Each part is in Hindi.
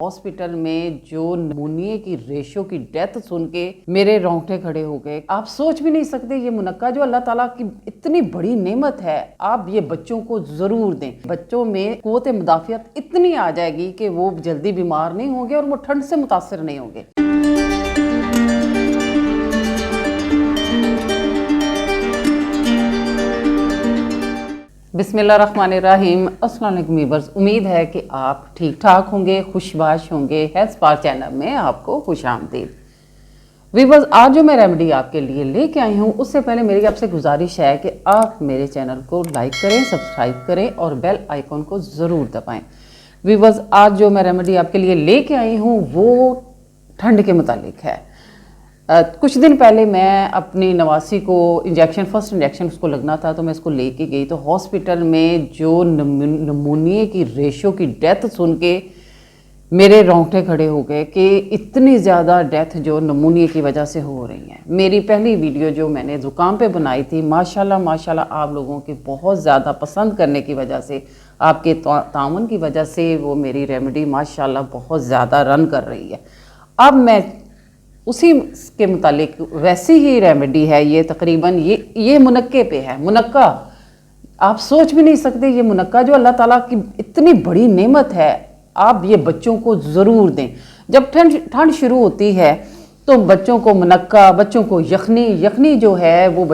हॉस्पिटल में जो नमूनिए की रेशो की डेथ सुन के मेरे रोंगटे खड़े हो गए। आप सोच भी नहीं सकते, ये मुनक्का जो अल्लाह ताला की इतनी बड़ी नेमत है, आप ये बच्चों को जरूर दें। बच्चों में कुव्वत मुदाफियत इतनी आ जाएगी कि वो जल्दी बीमार नहीं होंगे और वो ठंड से मुतासर नहीं होंगे। बिस्मिल्लाहिर्रहमानिर्रहीम। अस्सलाम वालेकुम वीवर्स, उम्मीद है कि आप ठीक ठाक होंगे, खुशबाश होंगे। हेल्थ स्पा चैनल में आपको खुश आमदीद। वीवर्स, आज जो मैं रेमेडी आपके लिए लेके आई हूँ, उससे पहले मेरी आपसे गुजारिश है कि आप मेरे चैनल को लाइक करें, सब्सक्राइब करें और बेल आइकॉन को ज़रूर दबाएं। वीवर्स, आज जो मैं रेमेडी आपके लिए लेके आई हूँ वो ठंड के मुतालिक है। कुछ दिन पहले मैं अपनी नवासी को फर्स्ट इंजेक्शन उसको लगना था, तो मैं इसको लेके गई। तो हॉस्पिटल में जो नमूनिए की रेशो की डेथ सुन के मेरे रोंगटे खड़े हो गए कि इतनी ज़्यादा डेथ जो नमूनिए की वजह से हो रही है। मेरी पहली वीडियो जो मैंने ज़ुकाम पे बनाई थी, माशाल्लाह आप लोगों के बहुत ज़्यादा पसंद करने की वजह से, आपके ताउन की वजह से वो मेरी रेमेडी माशाल्लाह बहुत ज़्यादा रन कर रही है। अब मैं उसी के मुतालिक वैसी ही रेमेडी है। ये तकरीबन ये मुनक्के पे है। मुनक्का आप सोच भी नहीं सकते, ये मुनक्का जो अल्लाह ताला की इतनी बड़ी नेमत है, आप ये बच्चों को ज़रूर दें। जब ठंड शुरू होती है तो बच्चों को मुनक्का, बच्चों को यखनी जो है वो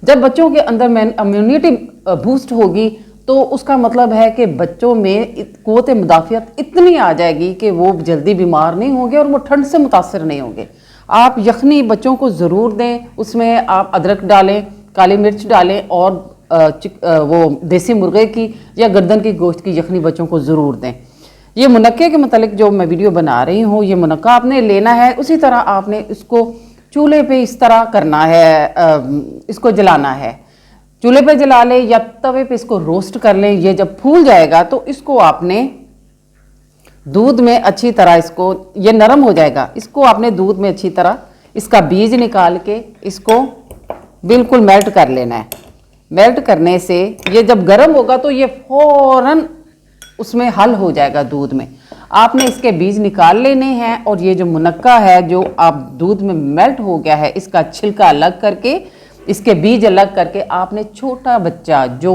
जब बच्चों के अंदर इम्यूनिटी बूस्ट होगी तो उसका मतलब है कि बच्चों में कुव्वत मुदाफियत इतनी आ जाएगी कि वो जल्दी बीमार नहीं होंगे और वो ठंड से मुतासर नहीं होंगे। आप यखनी बच्चों को ज़रूर दें। उसमें आप अदरक डालें, काली मिर्च डालें और वो देसी मुर्गे की या गर्दन की गोश्त की यखनी बच्चों को ज़रूर दें। ये मुनक्के के मतलब जो मैं वीडियो बना रही हूँ, ये मुनक्का आपने लेना है, उसी तरह आपने इसको चूल्हे पे इस तरह करना है, इसको जलाना है। चूल्हे पे जला लें या तवे पे इसको रोस्ट कर लें। ये जब फूल जाएगा तो इसको आपने दूध में अच्छी तरह, ये नरम हो जाएगा, इसको आपने दूध में अच्छी तरह इसका बीज निकाल के इसको बिल्कुल मेल्ट कर लेना है। मेल्ट करने से ये जब गर्म होगा तो ये फौरन उसमें हल हो जाएगा दूध में। आपने इसके बीज निकाल लेने हैं और ये जो मुनक्का है जो आप दूध में मेल्ट हो गया है, इसका छिलका अलग करके, इसके बीज अलग करके, आपने छोटा बच्चा जो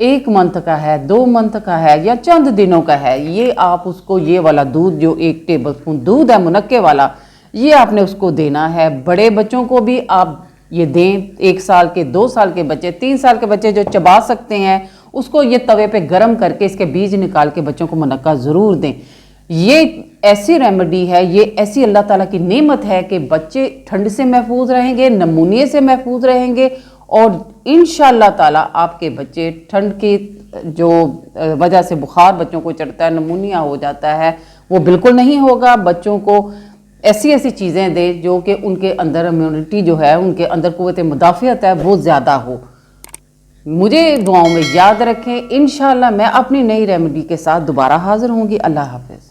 1 मंथ का है, 2 मंथ का है या चंद दिनों का है, ये आप उसको ये वाला दूध जो 1 टेबलस्पून दूध है मुनक्के वाला, ये आपने उसको देना है। बड़े बच्चों को भी आप ये दें। 1 साल के, 2 साल के बच्चे, 3 साल के बच्चे जो चबा सकते हैं, उसको ये तवे पे गर्म करके इसके बीज निकाल के बच्चों को मुनक्का ज़रूर दें। ये ऐसी रेमेडी है, ये ऐसी अल्लाह ताला की नेमत है कि बच्चे ठंड से महफूज रहेंगे, नमूनिए से महफूज रहेंगे और इंशाअल्लाह ताला आपके बच्चे ठंड की जो वजह से बुखार बच्चों को चढ़ता है, नमूनिया हो जाता है, वो बिल्कुल नहीं होगा। बच्चों को ऐसी चीज़ें दें जो कि उनके अंदर इम्यूनिटी जो है, उनके अंदर कुव्वत मुदाफियत है वो ज़्यादा हो। मुझे दुआओं में याद रखें। इंशाअल्लाह मैं अपनी नई रेमेडी के साथ दोबारा हाजिर होंगी। अल्लाह हाफिज़।